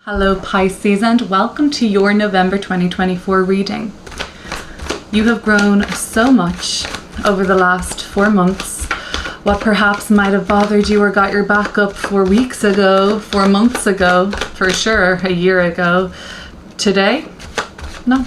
Hello Pisces, and welcome to your November 2024 reading. You have grown so much over the last 4 months. What perhaps might have bothered you or got your back up 4 weeks ago, 4 months ago, for sure a year ago, today, no.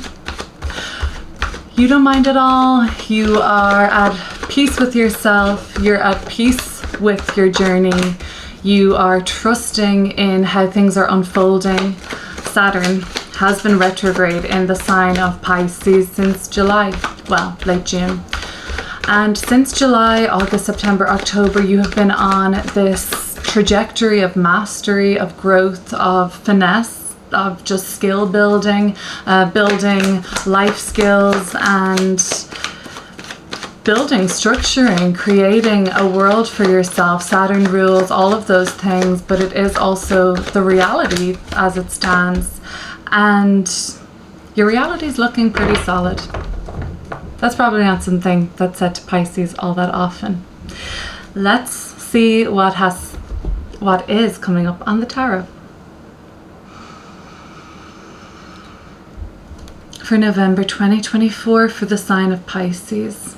You don't mind at all. You are at peace with yourself. You're at peace with your journey. You are trusting in how things are unfolding. Saturn has been retrograde in the sign of Pisces since July, well, late June. And since July, August, September, October, you have been on this trajectory of mastery, of growth, of finesse, of just skill building, building life skills and building, structuring, creating a world for yourself. Saturn rules all of those things, but it is also the reality as it stands. And your reality is looking pretty solid. That's probably not something that's said to Pisces all that often. Let's see what is coming up on the tarot for November 2024 for the sign of Pisces.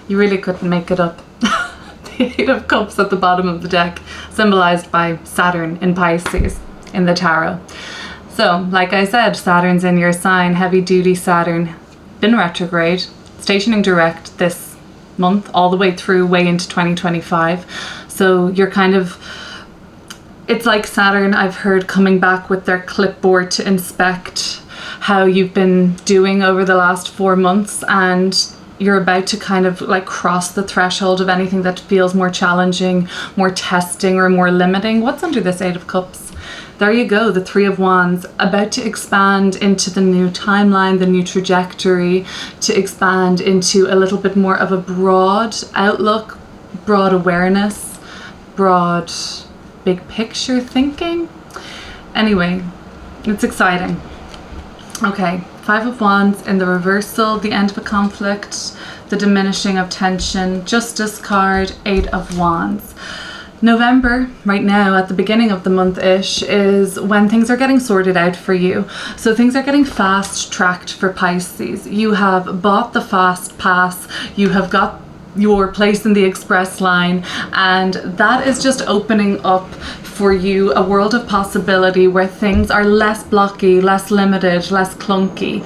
You really couldn't make it up. The Eight of Cups at the bottom of the deck, symbolized by Saturn in Pisces in the tarot. So, like I said, Saturn's in your sign, heavy duty Saturn, been retrograde, stationing direct this month, all the way through, way into 2025. So you're kind of, it's like Saturn, I've heard, coming back with their clipboard to inspect how you've been doing over the last 4 months, and you're about to kind of like cross the threshold of anything that feels more challenging, more testing, or more limiting. What's under this Eight of Cups? There you go, the Three of Wands, about to expand into the new timeline, the new trajectory, to expand into a little bit more of a broad outlook, broad awareness, broad big picture thinking. Anyway, it's exciting. Okay, Five of Wands in the reversal, the end of a conflict, the diminishing of tension, Justice card, Eight of Wands. November, right now, at the beginning of the month-ish, is when things are getting sorted out for you. So things are getting fast-tracked for Pisces. You have bought the fast pass, you have got your place in the express line, and that is just opening up for you a world of possibility where things are less blocky, less limited, less clunky.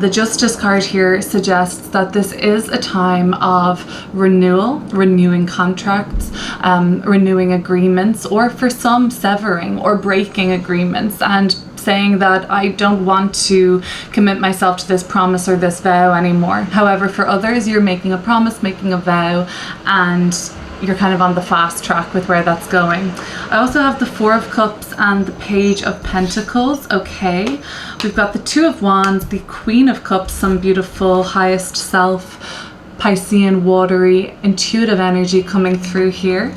The Justice card here suggests that this is a time of renewal, renewing contracts, renewing agreements, or for some severing or breaking agreements and saying that I don't want to commit myself to this promise or this vow anymore. However, for others, you're making a promise, making a vow, and you're kind of on the fast track with where that's going. I also have the Four of Cups and the Page of Pentacles. Okay, we've got the Two of Wands, the Queen of Cups, some beautiful highest self, Piscean, watery, intuitive energy coming through here.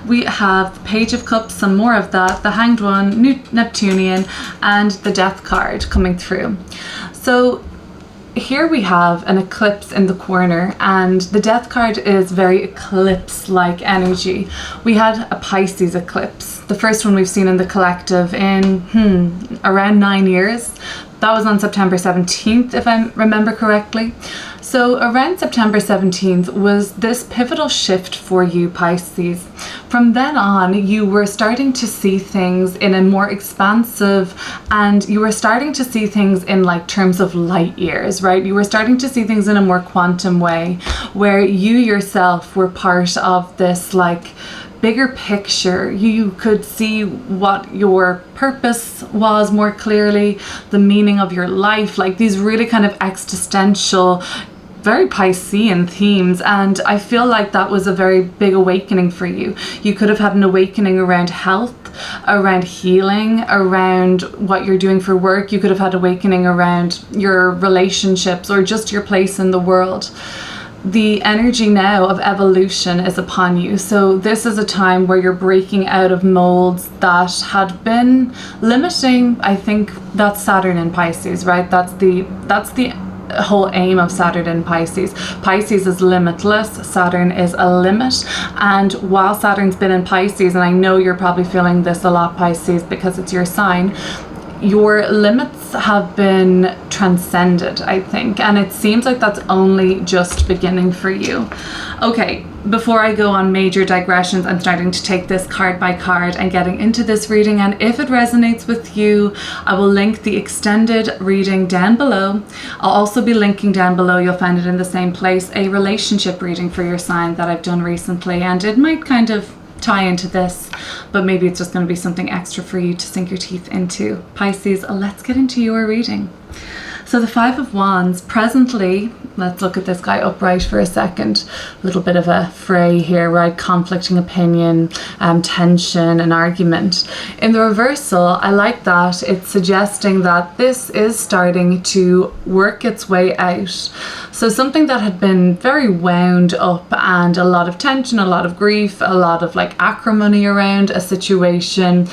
We have the Page of Cups, some more of that, the Hanged One, Neptunian, and the Death card coming through. So here we have an eclipse in the corner, and the Death card is very eclipse-like energy. We had a Pisces eclipse, the first one we've seen in the collective in around 9 years. That was on September 17th, if I remember correctly. So around September 17th was this pivotal shift for you, Pisces. From then on, you were starting to see things in a more expansive, and you were starting to see things in like terms of light years, right? You were starting to see things in a more quantum way, where you yourself were part of this like bigger picture. You could see what your purpose was more clearly, the meaning of your life, like these really kind of existential, very Piscean themes. And I feel like that was a very big awakening for you. You could have had an awakening around health, around healing, around what you're doing for work. You could have had awakening around your relationships or just your place in the world. The energy now of evolution is upon you. So this is a time where you're breaking out of molds that had been limiting. I think that's Saturn in Pisces, right? That's the whole aim of Saturn in Pisces. Pisces is limitless, Saturn is a limit, and while Saturn's been in Pisces, and I know you're probably feeling this a lot, Pisces, because it's your sign, your limits have been transcended, I think, and it seems like that's only just beginning for you. Okay, before I go on major digressions, I'm starting to take this card by card and getting into this reading, and if it resonates with you, I will link the extended reading down below. I'll also be linking down below, you'll find it in the same place, a relationship reading for your sign that I've done recently, and it might kind of tie into this, but maybe it's just going to be something extra for you to sink your teeth into. Pisces, let's get into your reading. So the Five of Wands, presently, let's look at this guy upright for a second. A little bit of a fray here, right? Conflicting opinion, tension, and argument. In the reversal, I like that it's suggesting that this is starting to work its way out. So something that had been very wound up and a lot of tension, a lot of grief, a lot of like acrimony around a situation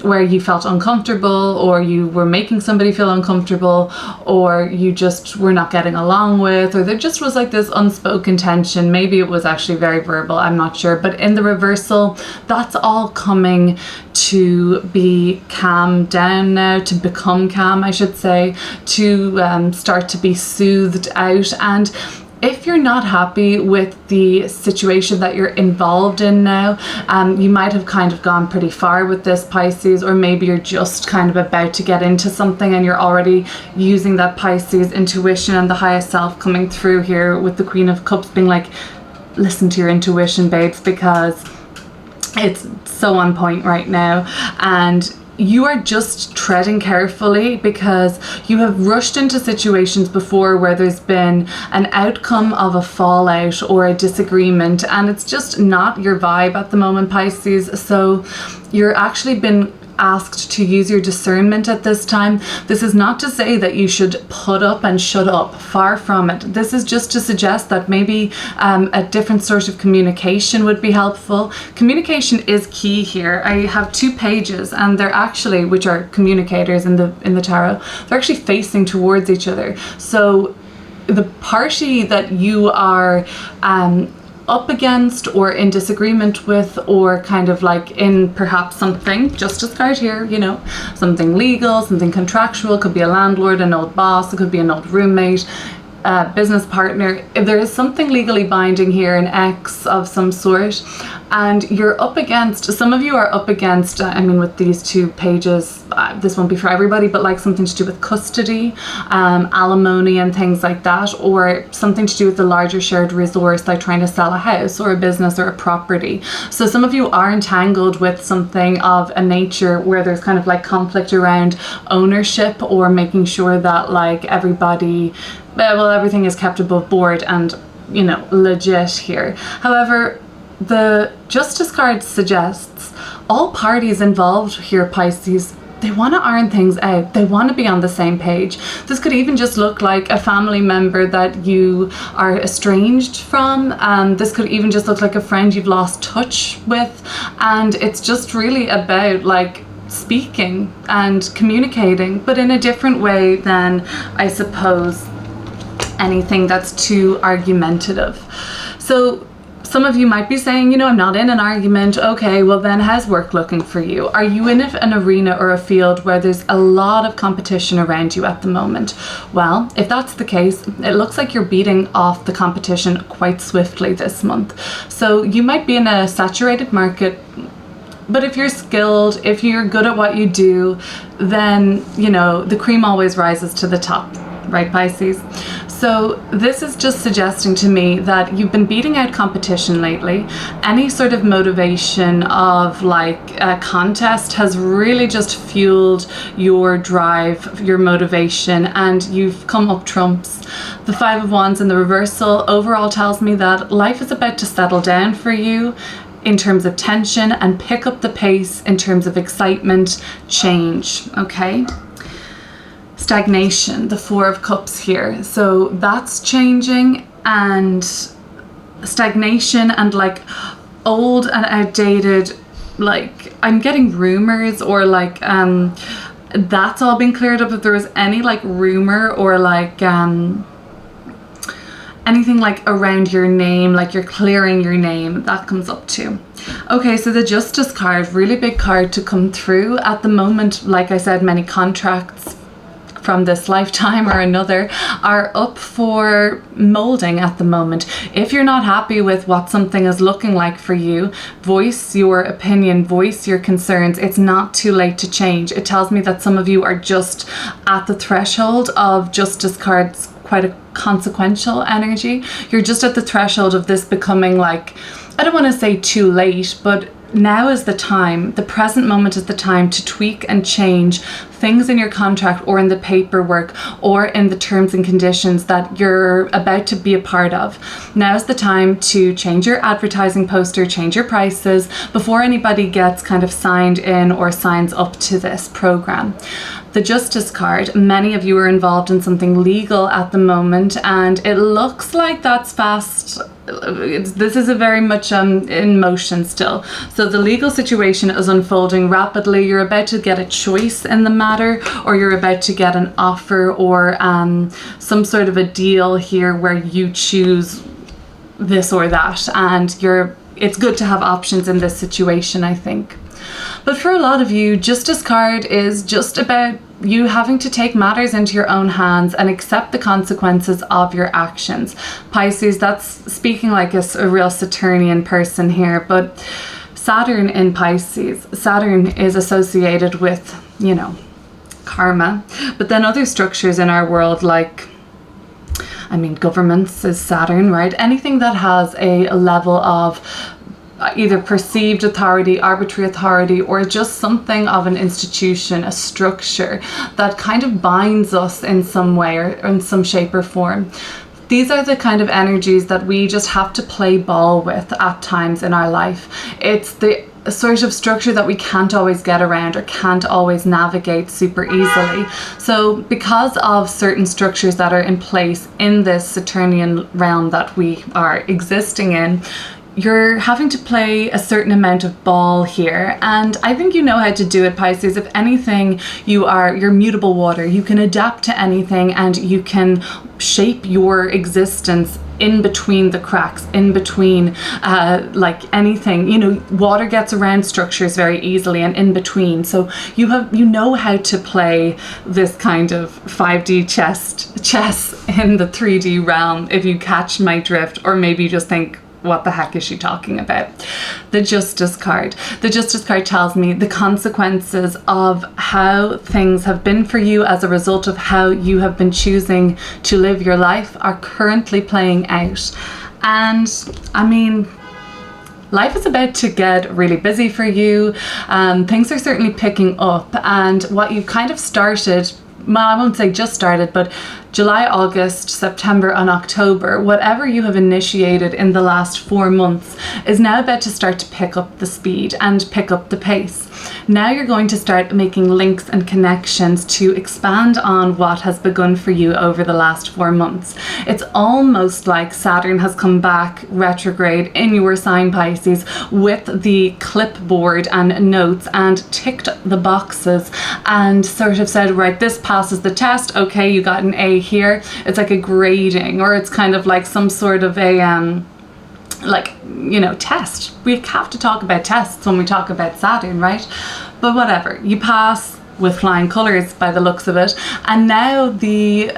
where you felt uncomfortable, or you were making somebody feel uncomfortable, or you just were not getting along with, or there just was like this unspoken tension. Maybe it was actually very verbal, I'm not sure, but in the reversal, that's all coming to be calmed down now, to become calm, I should say, to start to be soothed out. And if you're not happy with the situation that you're involved in now, you might have kind of gone pretty far with this, Pisces, or maybe you're just kind of about to get into something and you're already using that Pisces intuition and the highest self coming through here with the Queen of Cups being like, listen to your intuition, babes, because it's so on point right now. And you are just treading carefully because you have rushed into situations before where there's been an outcome of a fallout or a disagreement, and it's just not your vibe at the moment, Pisces. So you're actually been asked to use your discernment at this time. This is not to say that you should put up and shut up, far from it. This is just to suggest that maybe a different sort of communication would be helpful. Communication is key here. I have two pages, and they're actually, which are communicators in the tarot, they're actually facing towards each other. So the party that you are up against or in disagreement with, or kind of like in perhaps something, justice card here, you know, something legal, something contractual, could be a landlord, an old boss, it could be an old roommate, business partner. If there is something legally binding here, an ex of some sort, and you're up against, some of you are up against, I mean, with these two pages, this won't be for everybody, but like something to do with custody, alimony and things like that, or something to do with the larger shared resource, like trying to sell a house or a business or a property. So some of you are entangled with something of a nature where there's kind of like conflict around ownership, or making sure that like everybody, well, everything is kept above board and, you know, legit here. However, the Justice card suggests all parties involved here, Pisces, they want to iron things out. They want to be on the same page. This could even just look like a family member that you are estranged from. This could even just look like a friend you've lost touch with. And it's just really about like speaking and communicating, but in a different way than, I suppose, anything that's too argumentative. So some of you might be saying, you know, I'm not in an argument. Okay, well then how's work looking for you? Are you in an arena or a field where there's a lot of competition around you at the moment? Well, if that's the case, it looks like you're beating off the competition quite swiftly this month. So you might be in a saturated market, but if you're skilled, if you're good at what you do, then, you know, the cream always rises to the top, right, Pisces? So this is just suggesting to me that you've been beating out competition lately. Any sort of motivation of like a contest has really just fueled your drive, your motivation, and you've come up trumps. The Five of Wands in the reversal overall tells me that life is about to settle down for you in terms of tension and pick up the pace in terms of excitement, change, okay? Stagnation, the Four of Cups here. So that's changing, and stagnation and like old and outdated, like I'm getting rumors or like that's all been cleared up. If there was any like rumor or like anything like around your name, like you're clearing your name, that comes up too. Okay, so the Justice card, really big card to come through at the moment. Like I said, many contracts from this lifetime or another are up for molding at the moment. If you're not happy with what something is looking like for you, voice your opinion, voice your concerns. It's not too late to change. It tells me that some of you are just at the threshold of Justice cards, quite a consequential energy. You're just at the threshold of this becoming like, I don't want to say too late, but now is the time, the present moment is the time to tweak and change things in your contract or in the paperwork or in the terms and conditions that you're about to be a part of. Now is the time to change your advertising poster, change your prices before anybody gets kind of signed in or signs up to this program. The Justice card, many of you are involved in something legal at the moment, and it looks like that's fast. This is a very much in motion still. So the legal situation is unfolding rapidly. You're about to get a choice in the matter, or you're about to get an offer or some sort of a deal here where you choose this or that, and it's good to have options in this situation, I think. But for a lot of you, Justice card is just about you having to take matters into your own hands and accept the consequences of your actions. Pisces, that's speaking like a real Saturnian person here, but Saturn in Pisces, Saturn is associated with, you know, karma, but then other structures in our world like, I mean, governments is Saturn, right? Anything that has a level of either perceived authority, arbitrary authority, or just something of an institution, a structure that kind of binds us in some way or in some shape or form. These are the kind of energies that we just have to play ball with at times in our life. It's the sort of structure that we can't always get around or can't always navigate super easily. So because of certain structures that are in place in this Saturnian realm that we are existing in, you're having to play a certain amount of ball here, and I think you know how to do it, Pisces. If anything, you're mutable water. You can adapt to anything and you can shape your existence in between the cracks, in between like anything, you know, water gets around structures very easily and in between. So you know how to play this kind of 5D chess in the 3D realm, if you catch my drift, or maybe you just think, what the heck is she talking about? The Justice card. The Justice card tells me the consequences of how things have been for you as a result of how you have been choosing to live your life are currently playing out. And I mean, life is about to get really busy for you. Things are certainly picking up, and what you kind of started, well, I won't say just started, but July, August, September and October, whatever you have initiated in the last 4 months is now about to start to pick up the speed and pick up the pace. Now you're going to start making links and connections to expand on what has begun for you over the last 4 months. It's almost like Saturn has come back retrograde in your sign, Pisces, with the clipboard and notes and ticked the boxes and sort of said, right, this passes the test. Okay, you got an A here. It's like a grading, or it's kind of like some sort of a like, you know, test. We have to talk about tests when we talk about Saturn, right? But whatever, you pass with flying colours by the looks of it, and now the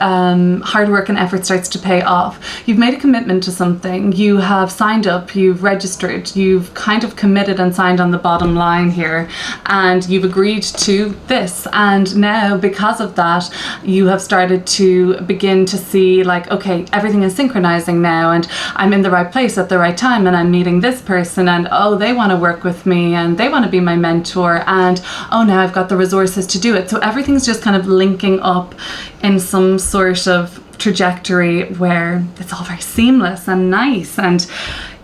hard work and effort starts to pay off. You've made a commitment to something, you have signed up, you've registered, you've kind of committed and signed on the bottom line here, and you've agreed to this, and now because of that you have started to begin to see like, okay, everything is synchronizing now, and I'm in the right place at the right time, and I'm meeting this person, and oh, they want to work with me, and they want to be my mentor, and oh, now I've got the resources to do it. So everything's just kind of linking up in some sort of trajectory where it's all very seamless and nice and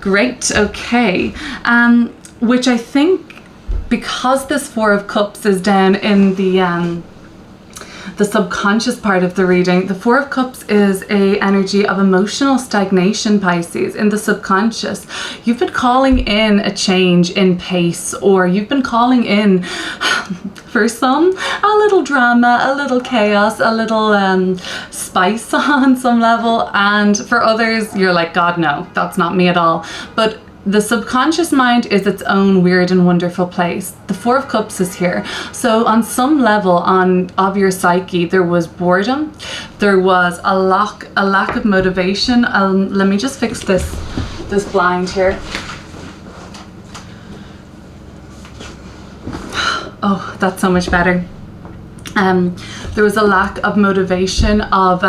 great. Okay, which I think, because this Four of Cups is down in the the subconscious part of the reading. The Four of Cups is a energy of emotional stagnation, Pisces. In the subconscious, you've been calling in a change in pace, or you've been calling in, for some, a little drama, a little chaos, a little spice on some level, and for others you're like, God, no, that's not me at all. But the subconscious mind is its own weird and wonderful place. The Four of Cups is here. So on some level of your psyche, there was boredom, there was a lack of motivation. Let me just fix this blind here. Oh, that's so much better. There was a lack of motivation, of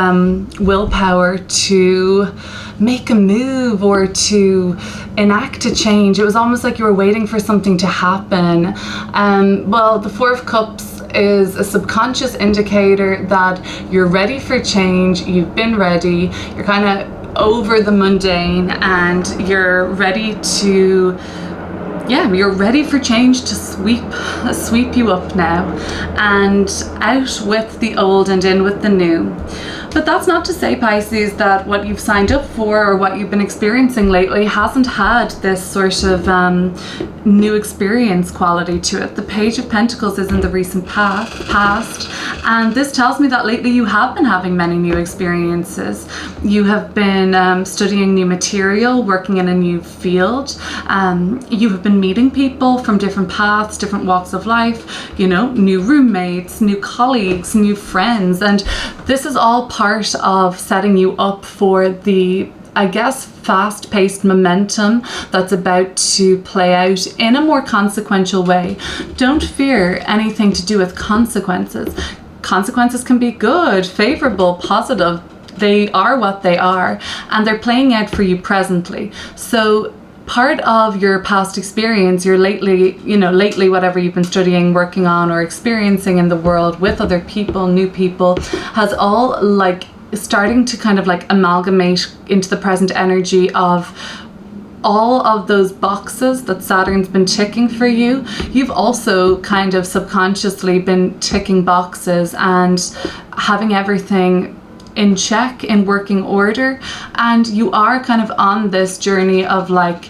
willpower to make a move or to enact a change. It was almost like you were waiting for something to happen. Well, the Four of Cups is a subconscious indicator that you're ready for change, you've been ready, you're kind of over the mundane, and you're ready to you're ready for change to sweep you up now, and out with the old and in with the new. But that's not to say, Pisces, that what you've signed up for or what you've been experiencing lately hasn't had this sort of new experience quality to it. The Page of Pentacles is in the recent past, and this tells me that lately you have been having many new experiences. You have been studying new material, working in a new field. You have been meeting people from different paths, different walks of life, you know, new roommates, new colleagues, new friends, and this is all part of setting you up for the, I guess, fast-paced momentum that's about to play out in a more consequential way. Don't fear anything to do with consequences. Consequences can be good, favorable, positive. They are what they are, and they're playing out for you presently. So part of your past experience, your lately whatever you've been studying, working on, or experiencing in the world with other people, new people, has all like starting to kind of like amalgamate into the present energy of all of those boxes that Saturn's been ticking for you. You've also kind of subconsciously been ticking boxes and having everything in check, in working order, and you are kind of on this journey of like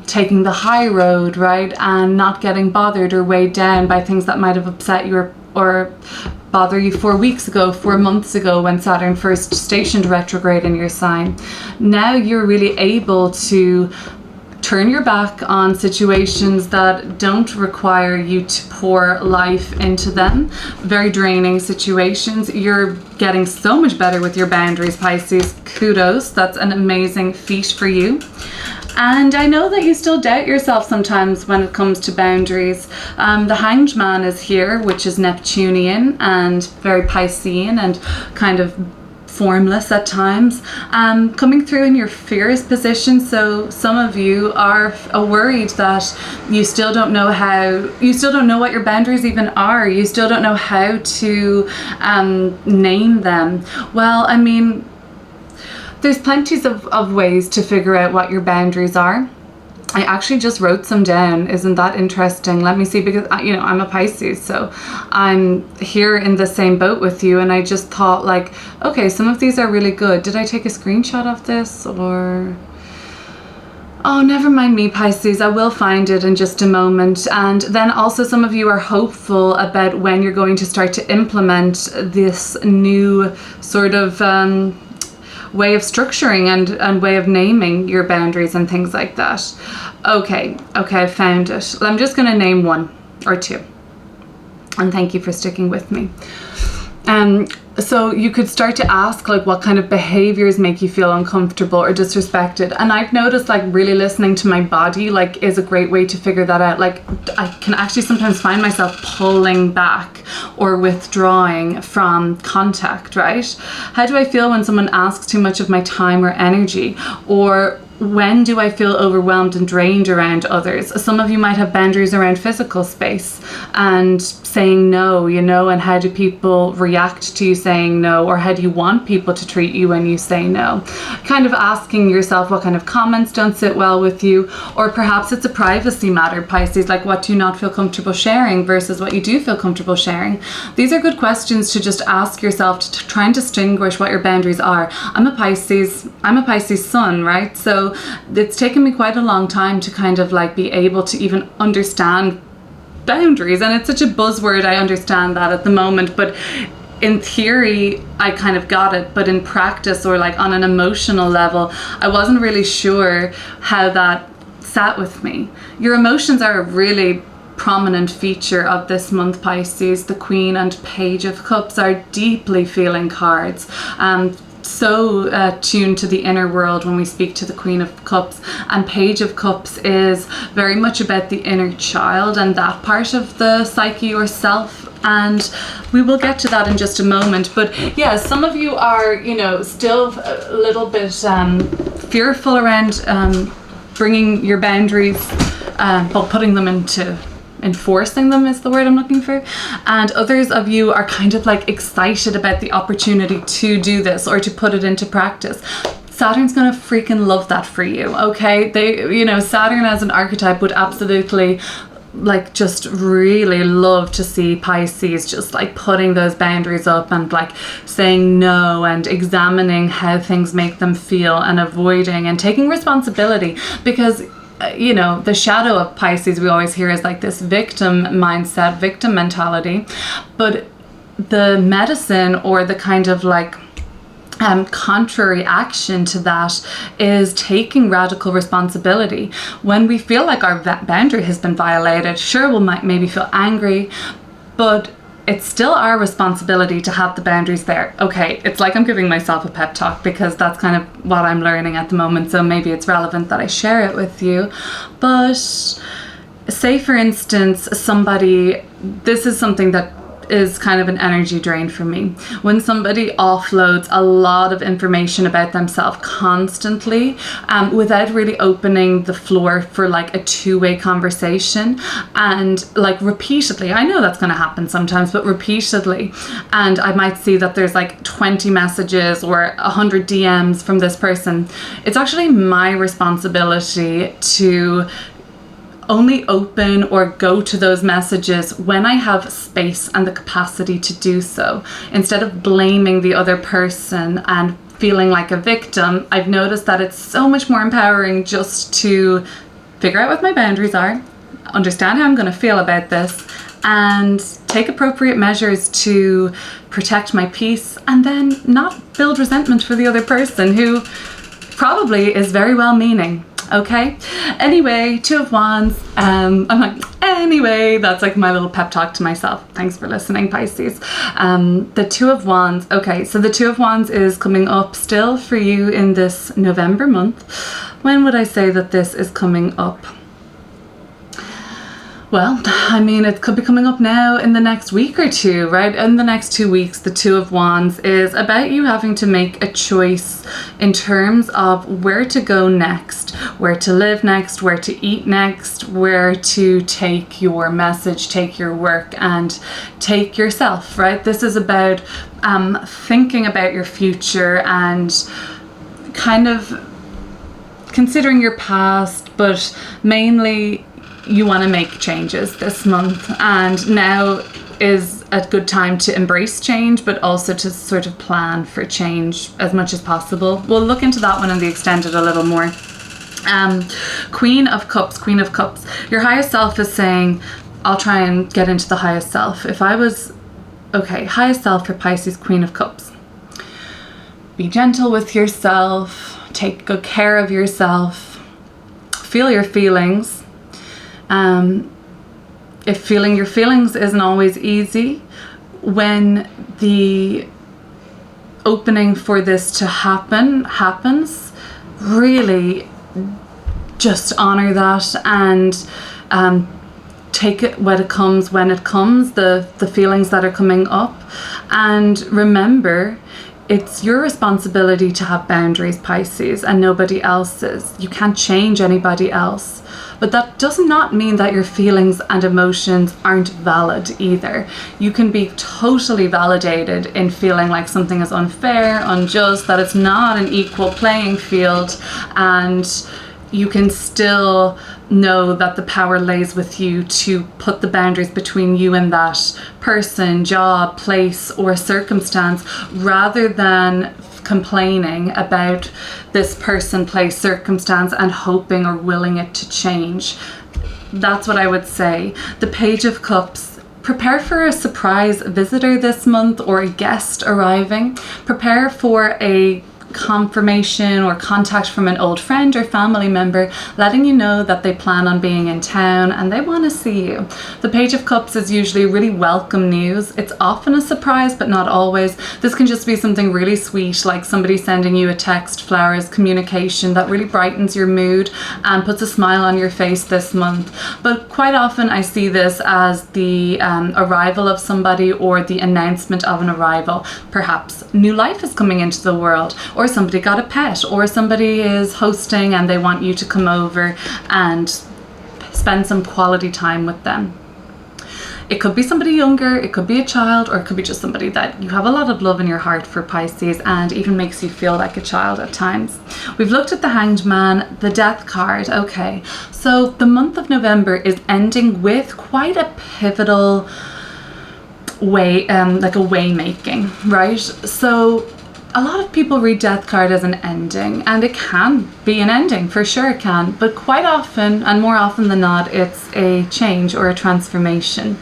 taking the high road, right, and not getting bothered or weighed down by things that might have upset you or bother you 4 weeks ago, 4 months ago, when Saturn first stationed retrograde in your sign. Now you're really able to turn your back on situations that don't require you to pour life into them. Very draining situations. You're getting so much better with your boundaries, Pisces. Kudos. That's an amazing feat for you. And I know that you still doubt yourself sometimes when it comes to boundaries. The Hanged Man is here, which is Neptunian and very Piscean and kind of formless at times, coming through in your fearless position. So some of you are worried that you still don't know what your boundaries even are. You still don't know how to name them. Well, I mean, there's plenty of ways to figure out what your boundaries are. I actually just wrote some down. Isn't that interesting? Let me see, because you know, I'm a Pisces, so I'm here in the same boat with you, and I just thought like, okay, some of these are really good. Did I take a screenshot of this, or... Oh, never mind me, Pisces. I will find it in just a moment. And then also some of you are hopeful about when you're going to start to implement this new sort of way of structuring and way of naming your boundaries and things like that. Okay, I found it. I'm just going to name one or two. And thank you for sticking with me. So you could start to ask like what kind of behaviors make you feel uncomfortable or disrespected. And I've noticed like really listening to my body like is a great way to figure that out. Like I can actually sometimes find myself pulling back or withdrawing from contact, right? How do I feel when someone asks too much of my time or energy? Or when do I feel overwhelmed and drained around others? Some of you might have boundaries around physical space and saying no, you know, and how do people react to you saying no, or how do you want people to treat you when you say no? Kind of asking yourself what kind of comments don't sit well with you, or perhaps it's a privacy matter, Pisces, like what do you not feel comfortable sharing versus what you do feel comfortable sharing? These are good questions to just ask yourself to try and distinguish what your boundaries are. I'm a Pisces sun, right? So it's taken me quite a long time to kind of like be able to even understand boundaries, and it's such a buzzword, I understand that at the moment, but in theory I kind of got it, but in practice, or like on an emotional level, I wasn't really sure how that sat with me. Your emotions are a really prominent feature of this month, Pisces. The Queen and Page of Cups are deeply feeling cards. So tuned to the inner world when we speak to the Queen of Cups, and Page of Cups is very much about the inner child and that part of the psyche or self, and we will get to that in just a moment. But yeah, some of you are, you know, still a little bit fearful around bringing your boundaries, but putting them into enforcing them is the word I'm looking for, and others of you are kind of like excited about the opportunity to do this or to put it into practice. Saturn's gonna freaking love that for you, okay? They, you know, Saturn as an archetype would absolutely like just really love to see Pisces just like putting those boundaries up and like saying no and examining how things make them feel and avoiding and taking responsibility, because you know, the shadow of Pisces we always hear is like this victim mindset, victim mentality, but the medicine or the kind of like contrary action to that is taking radical responsibility. When we feel like our boundary has been violated, sure, we'll maybe feel angry, but it's still our responsibility to have the boundaries there. Okay, it's like I'm giving myself a pep talk because that's kind of what I'm learning at the moment, so maybe it's relevant that I share it with you. But say for instance, this is something that is kind of an energy drain for me. When somebody offloads a lot of information about themselves constantly, without really opening the floor for like a two-way conversation, and like repeatedly, I know that's going to happen sometimes, but repeatedly, and I might see that there's like 20 messages or 100 DMs from this person. It's actually my responsibility to only open or go to those messages when I have space and the capacity to do so, instead of blaming the other person and feeling like a victim. I've noticed that it's so much more empowering just to figure out what my boundaries are, understand how I'm going to feel about this, and take appropriate measures to protect my peace, and then not build resentment for the other person who probably is very well meaning. Okay, anyway, Two of Wands, I'm like, anyway, that's like my little pep talk to myself. Thanks for listening, Pisces. The Two of Wands, okay, so the Two of Wands is coming up still for you in this November month. When would I say that this is coming up? Well, I mean, it could be coming up now in the next week or two, right? In the next 2 weeks, the Two of Wands is about you having to make a choice in terms of where to go next, where to live next, where to eat next, where to take your message, take your work, and take yourself, right? This is about thinking about your future and kind of considering your past, but mainly you want to make changes this month, and now is a good time to embrace change, but also to sort of plan for change as much as possible. We'll look into that one in the extended a little more. Queen of Cups. Your highest self is saying, I'll try and get into the highest self. If I was, okay, highest self for Pisces, Queen of Cups. Be gentle with yourself, take good care of yourself, feel your feelings. If feeling your feelings isn't always easy, when the opening for this to happens, really just honor that and take it when it comes, the feelings that are coming up. And remember, it's your responsibility to have boundaries, Pisces, and nobody else's. You can't change anybody else. But that does not mean that your feelings and emotions aren't valid either. You can be totally validated in feeling like something is unfair, unjust, that it's not an equal playing field, and you can still know that the power lays with you to put the boundaries between you and that person, job, place, or circumstance, rather than complaining about this person, place, circumstance, and hoping or willing it to change. That's what I would say. The Page of Cups. Prepare for a surprise visitor this month or a guest arriving. Prepare for a confirmation or contact from an old friend or family member letting you know that they plan on being in town and they want to see you. The Page of Cups is usually really welcome news. It's often a surprise, but not always. This can just be something really sweet, like somebody sending you a text, flowers, communication that really brightens your mood and puts a smile on your face this month. But quite often I see this as the arrival of somebody or the announcement of an arrival. Perhaps new life is coming into the world, or somebody got a pet, or somebody is hosting and they want you to come over and spend some quality time with them. It could be somebody younger, it could be a child, or it could be just somebody that you have a lot of love in your heart for, Pisces, and even makes you feel like a child at times. We've looked at the Hanged Man, the Death card. Okay, so the month of November is ending with quite a pivotal way, like a way making, right? So a lot of people read Death card as an ending, and it can be an ending, for sure it can, but quite often, and more often than not, it's a change or a transformation.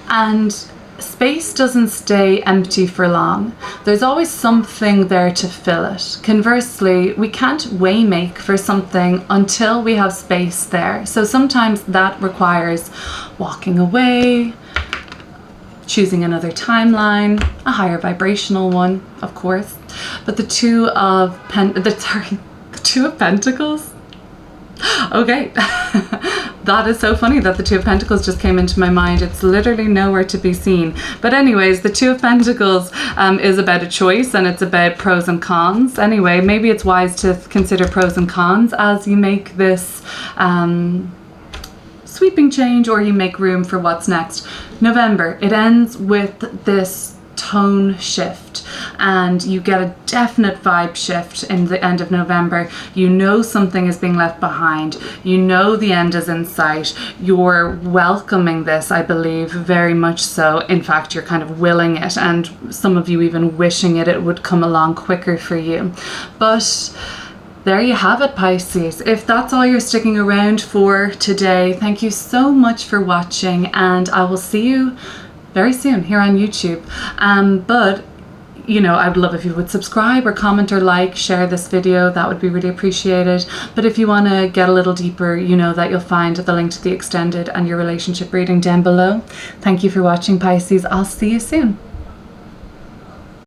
And space doesn't stay empty for long. There's always something there to fill it. Conversely, we can't waymake for something until we have space there. So sometimes that requires walking away, choosing another timeline, a higher vibrational one, of course. But the Two of Pentacles? Okay. That is so funny that the Two of Pentacles just came into my mind. It's literally nowhere to be seen. But anyways, the Two of Pentacles is about a choice, and it's about pros and cons. Anyway, maybe it's wise to consider pros and cons as you make this sweeping change, or you make room for what's next. November, it ends with this tone shift, and you get a definite vibe shift in the end of November. You know something is being left behind. You know the end is in sight. You're welcoming this, I believe, very much so. In fact, you're kind of willing it, and some of you even wishing it would come along quicker for you. But there you have it, Pisces. If that's all you're sticking around for today, thank you so much for watching, and I will see you very soon here on YouTube. But you know, I'd love if you would subscribe or comment or like, share this video. That would be really appreciated. But if you want to get a little deeper, you know that you'll find the link to the extended and your relationship reading down below. Thank you for watching, Pisces. I'll see you soon.